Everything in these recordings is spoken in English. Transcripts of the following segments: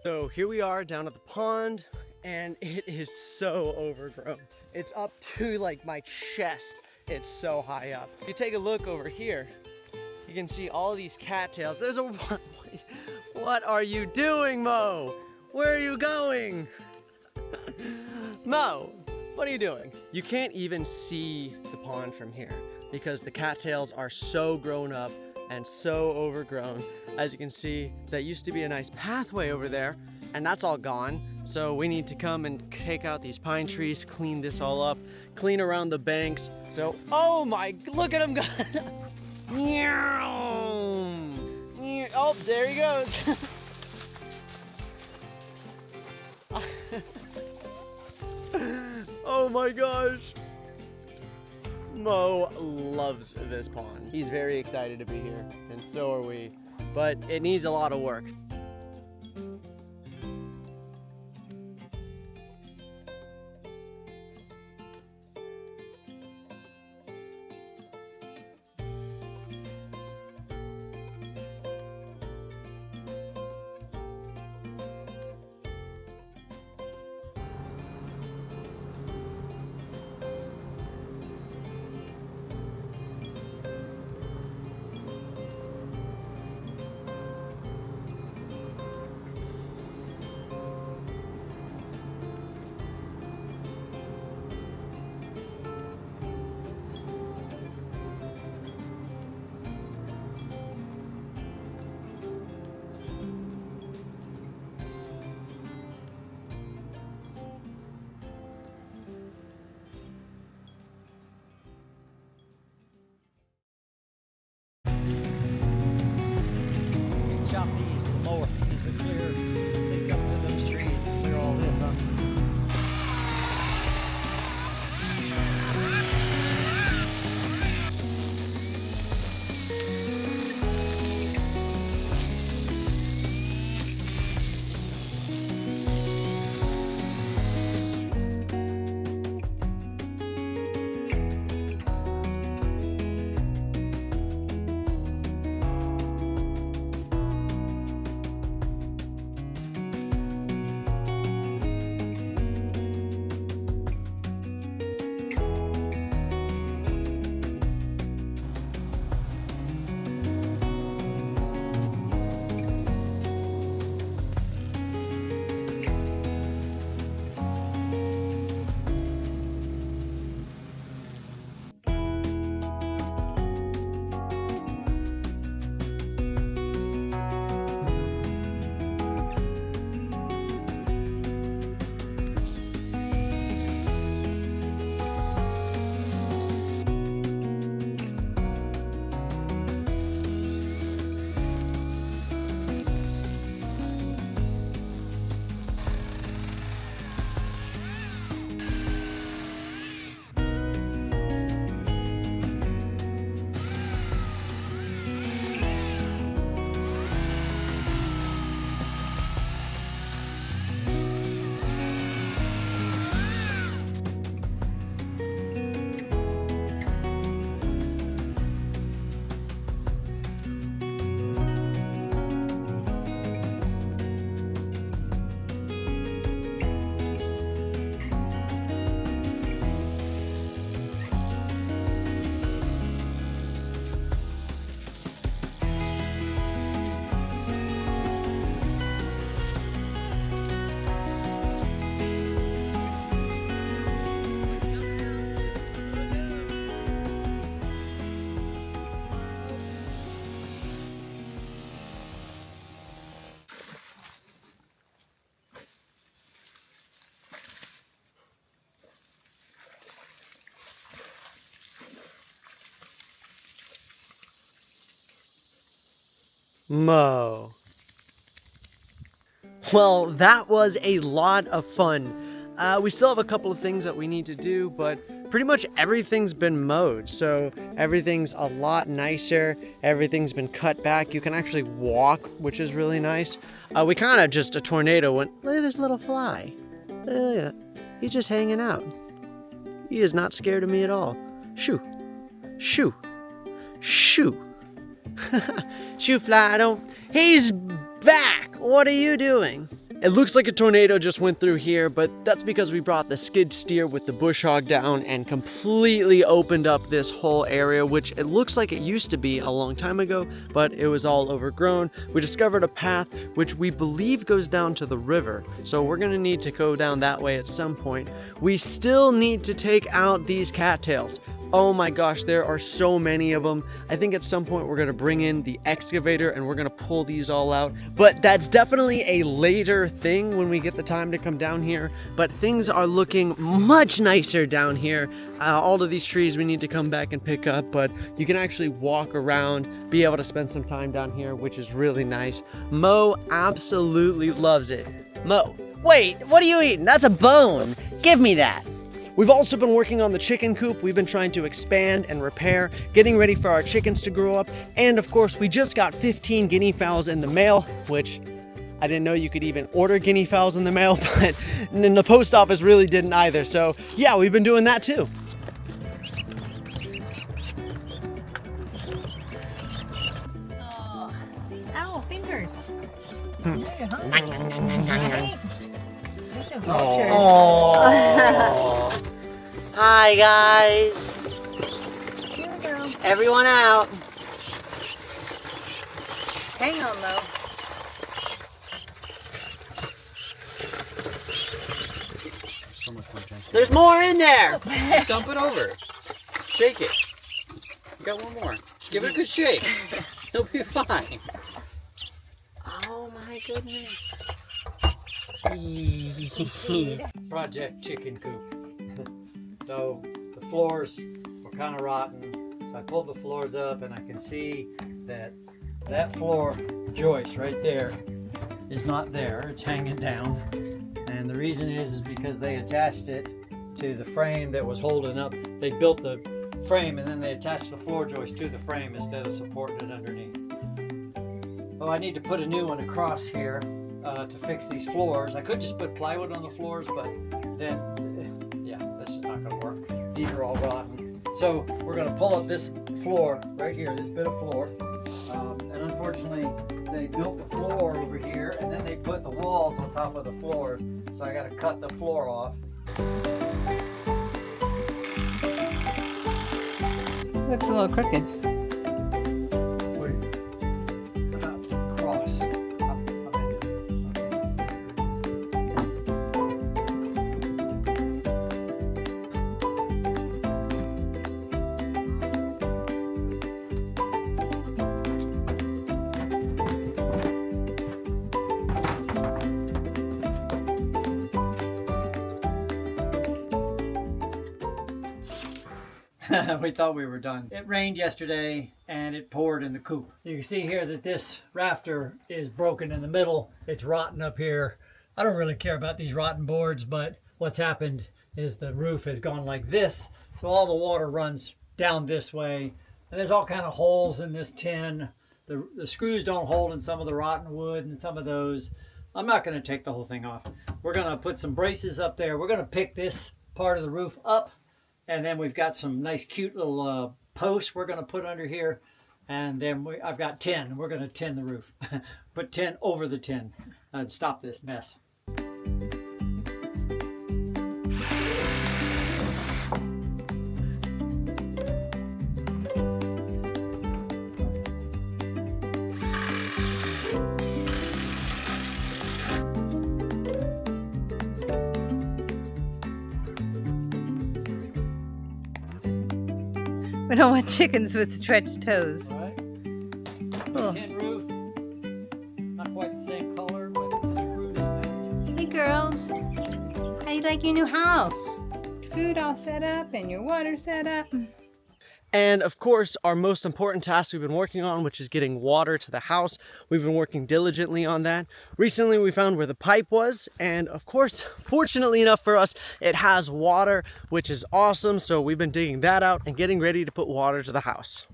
So here we are down at the pond, and it is so overgrown. It's up to like my chest. It's so high up. If you take a look over here, you can see all these cattails. There's a what are you doing, Mo? Where are you going? Mo, what are you doing? You can't even see the pond from here because the cattails are so grown up and so overgrown. As you can see, that used to be a nice pathway over there, and that's all gone. So we need to come and take out these pine trees, clean this all up, clean around the banks. So, oh my, look at him go. Oh, there he goes. Oh my gosh. Mo loves this pond. He's very excited to be here, and so are we. But it needs a lot of work. Chop these with the mower just to clear these up to those trees, clear all this up. Mo. Well, that was a lot of fun. We still have a couple of things that we need to do, but pretty much everything's been mowed. So everything's a lot nicer. Everything's been cut back. You can actually walk, which is really nice. We kind of just, a tornado went, look at this little fly. Look at, he's just hanging out. He is not scared of me at all. Shoo, shoo, shoo. Shoo fly, don't. He's back. What are you doing? It looks like a tornado just went through here, but that's because we brought the skid steer with the bush hog down and completely opened up this whole area, which it looks like it used to be a long time ago, but it was all overgrown. We discovered a path which we believe goes down to the river, so we're gonna need to go down that way at some point. We still need to take out these cattails. Oh my gosh, there are so many of them. I think at some point we're gonna bring in the excavator and we're gonna pull these all out. But that's definitely a later thing when we get the time to come down here. But things are looking much nicer down here. All of these trees we need to come back and pick up, but you can actually walk around, be able to spend some time down here, which is really nice. Mo absolutely loves it. Mo, wait, what are you eating? That's a bone. Give me that. We've also been working on the chicken coop. We've been trying to expand and repair, getting ready for our chickens to grow up. And of course, we just got 15 guinea fowls in the mail, which I didn't know you could even order guinea fowls in the mail, but the post office really didn't either. So yeah, we've been doing that too. Oh, ow, fingers. Oh. Hi guys. Here we go. Everyone out. Hang on though. So much more gentle. There's more in there. Dump it over. Shake it. You got one more. Just give it a good shake. It'll be fine. Oh my goodness. Project chicken coop. So the floors were kind of rotten. So I pulled the floors up and I can see that that floor joist right there is not there. It's hanging down. And the reason is because they attached it to the frame that was holding up. They built the frame and then they attached the floor joist to the frame instead of supporting it underneath. Oh, I need to put a new one across here to fix these floors. I could just put plywood on the floors, but then, yeah, this is not gonna work. These are all rotten. So we're gonna pull up this floor right here, this bit of floor. And unfortunately, they built the floor over here and then they put the walls on top of the floor. So I gotta cut the floor off. Looks a little crooked. Cross. We thought we were done. It rained yesterday and it poured in the coop. You can see here that this rafter is broken in the middle. It's rotten up here. I don't really care about these rotten boards, but what's happened is the roof has gone like this. So all the water runs down this way. And there's all kind of holes in this tin. The screws don't hold in some of the rotten wood and some of those. I'm not gonna take the whole thing off. We're gonna put some braces up there. We're gonna pick this part of the roof up. And then we've got some nice cute little posts we're going to put under here. And then I've got tin. We're going to tin the roof. Put tin over the tin and stop this mess. We don't want chickens with stretched toes. All right. Cool. Tin roof. Not quite the same color, but the screws match. Hey girls, how you like your new house? Food all set up and your water set up. And of course, our most important task we've been working on, which is getting water to the house. We've been working diligently on that. Recently, we found where the pipe was. And of course, fortunately enough for us, it has water, which is awesome. So we've been digging that out and getting ready to put water to the house.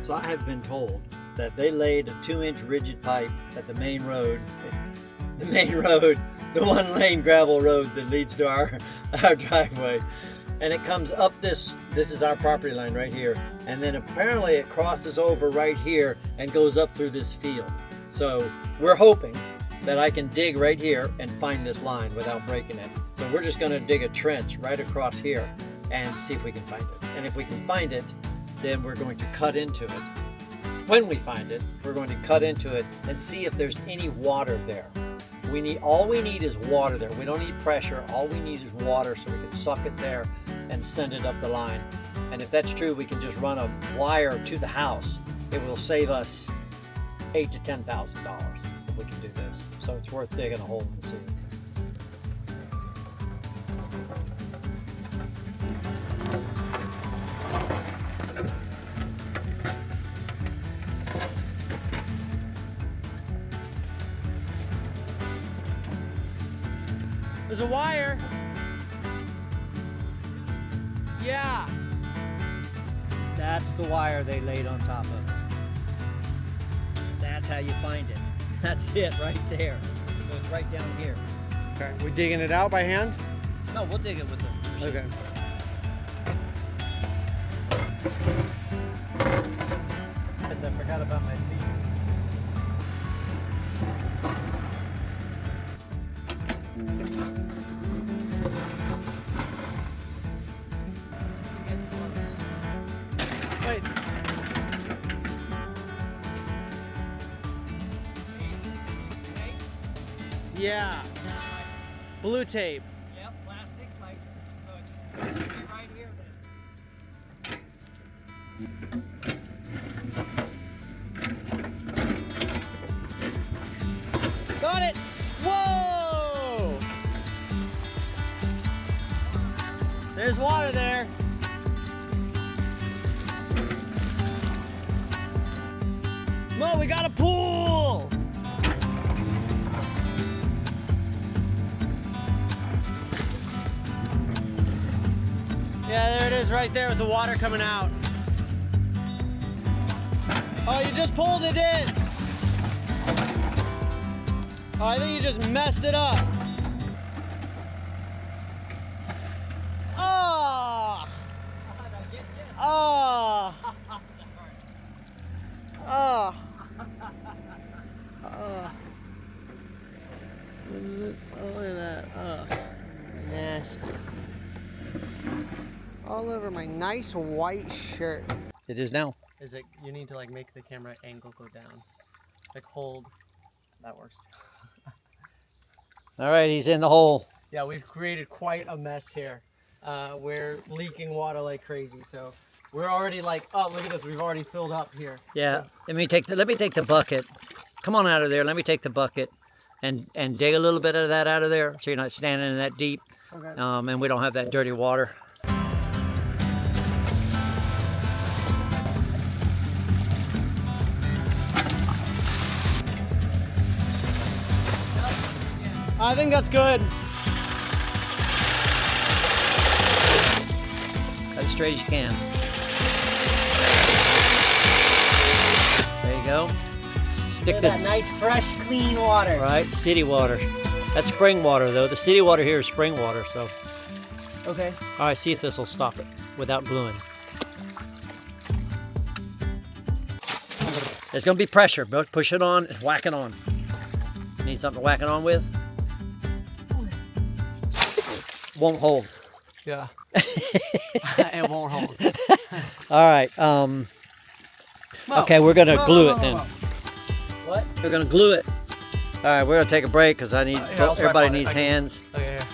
So I have been told that they laid a 2-inch rigid pipe at the main road the main road, the 1-lane gravel road that leads to our driveway. And it comes up this is our property line right here. And then apparently it crosses over right here and goes up through this field. So we're hoping that I can dig right here and find this line without breaking it. So we're just gonna dig a trench right across here and see if we can find it. And if we can find it, then we're going to cut into it. When we find it, we're going to cut into it and see if there's any water there. All we need is water there. We don't need pressure. All we need is water so we can suck it there and send it up the line. And if that's true, we can just run a wire to the house. It will save us $8,000 to $10,000 if we can do this. So it's worth digging a hole and see. There's a wire. Yeah. That's the wire they laid on top of it. That's how you find it. That's it right there. So it's right down here. Okay, we digging it out by hand? No, we'll dig it with the machine. Okay. Yes, I forgot about my feet. Wait. Yeah. Blue tape. Yep, plastic pipe. So it's right here then. Got it. Whoa! There's water there. Mo, we got a pool! Yeah, there it is right there with the water coming out. Oh, you just pulled it in. Oh, I think you just messed it up. Oh! Oh! Oh! Oh! Oh, look at that. Oh, nasty. All over my nice white shirt. It is now. Is it, you need to like make the camera angle go down. Like hold, that works. All right, he's in the hole. Yeah, we've created quite a mess here. We're leaking water like crazy, so we're already like, oh, look at this, we've already filled up here. Yeah, So, let me take the bucket. Come on out of there. Let me take the bucket and dig a little bit of that out of there so you're not standing in that deep. okay. And we don't have that dirty water. I think that's good. Cut as straight as you can. There you go. Stick Look at this. that nice, fresh, clean water. Right, city water. That's spring water though. The city water here is spring water, so. Okay. All right, see if this will stop it without gluing. There's gonna be pressure, but push it on and whack it on. Need something to whack it on with? Won't hold. Yeah. It won't hold. All right. Okay, we're gonna glue it then. What? We're gonna glue it. All right, we're gonna take a break because I need. Here, I'll try everybody on it. needs I can- hands. Okay, yeah.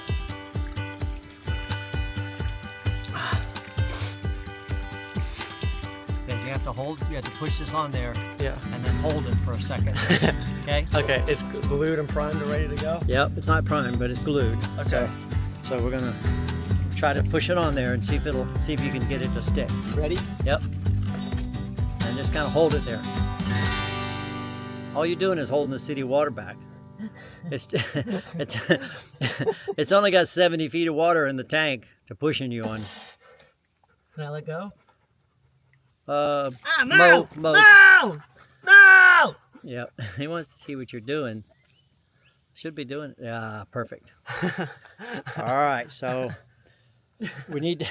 Because you have to hold. You have to push this on there Yeah. and then hold it for a second. Okay. Okay, it's glued and primed and ready to go? Yep. It's not primed, but it's glued. Okay. So we're gonna try to push it on there and see if you can get it to stick. Ready? Yep. And just kind of hold it there. All you're doing is holding the city water back. It's it's only got 70 feet of water in the tank to pushing you on. Can I let go? No! No! No! Yep. He wants to see what you're doing. Should be doing, yeah, perfect. All right, so we need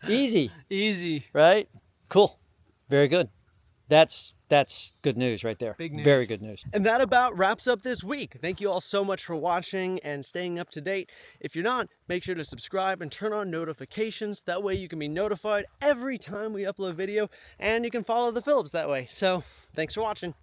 easy, Easy. right? Cool. Very good. That's good news right there. Big news. Very good news. And that about wraps up this week. Thank you all so much for watching and staying up to date. If you're not, make sure to subscribe and turn on notifications. That way you can be notified every time we upload video, and you can follow the Phillips that way. So thanks for watching.